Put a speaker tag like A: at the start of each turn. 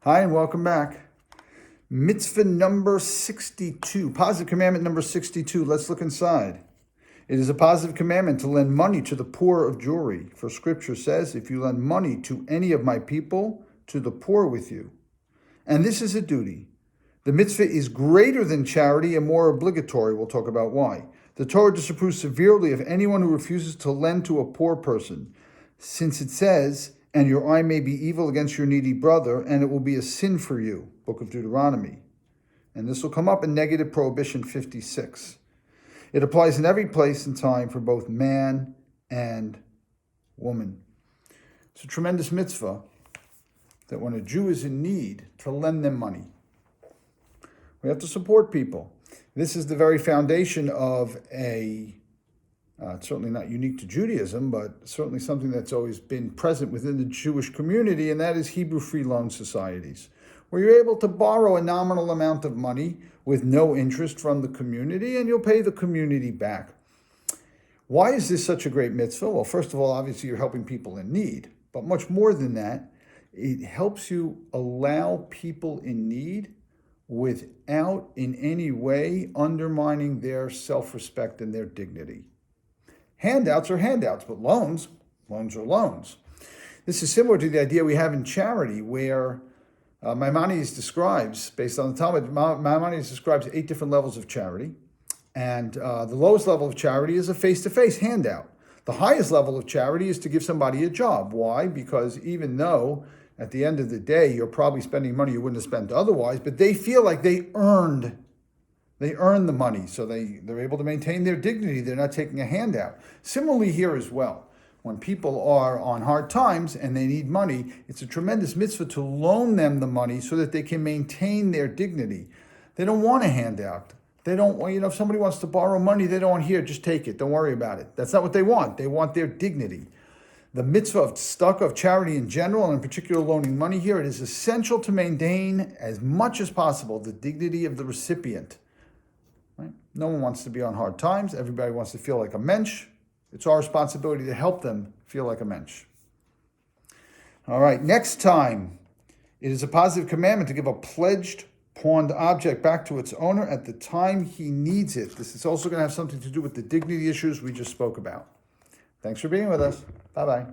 A: Hi, and welcome back. Mitzvah number 62, positive commandment number 62. Let's look inside. It is a positive commandment to lend money to the poor of Jewry. For scripture says, if you lend money to any of my people, to the poor with you. And this is a duty. The mitzvah is greater than charity and more obligatory. We'll talk about why. The Torah disapproves severely of anyone who refuses to lend to a poor person, since it says, and your eye may be evil against your needy brother, and it will be a sin for you. Book of Deuteronomy. And this will come up in negative prohibition 56. It applies in every place and time for both man and woman. It's a tremendous mitzvah that when a Jew is in need, to lend them money. We have to support people. This is the very foundation of it's certainly not unique to Judaism, but certainly something that's always been present within the Jewish community, and that is Hebrew free loan societies, where you're able to borrow a nominal amount of money with no interest from the community, and you'll pay the community back. Why is this such a great mitzvah? Well, first of all, obviously you're helping people in need, but much more than that, it helps you allow people in need without in any way undermining their self-respect and their dignity. Handouts are handouts, but loans are loans. This is similar to the idea we have in charity, where Maimonides describes, based on the Talmud, Maimonides describes 8 different levels of charity. And the lowest level of charity is a face-to-face handout. The highest level of charity is to give somebody a job. Why? Because even though at the end of the day, you're probably spending money you wouldn't have spent otherwise, but they feel like they earned the money, so they're able to maintain their dignity. They're not taking a handout. Similarly here as well, when people are on hard times and they need money, it's a tremendous mitzvah to loan them the money so that they can maintain their dignity. They don't want a handout. They don't, if somebody wants to borrow money, they don't want, here, just take it. Don't worry about it. That's not what they want. They want their dignity. The mitzvah of charity in general, and in particular loaning money here, it is essential to maintain as much as possible the dignity of the recipient. Right? No one wants to be on hard times. Everybody wants to feel like a mensch. It's our responsibility to help them feel like a mensch. All right, next time, it is a positive commandment to give a pledged pawned object back to its owner at the time he needs it. This is also going to have something to do with the dignity issues we just spoke about. Thanks for being with us. Bye-bye.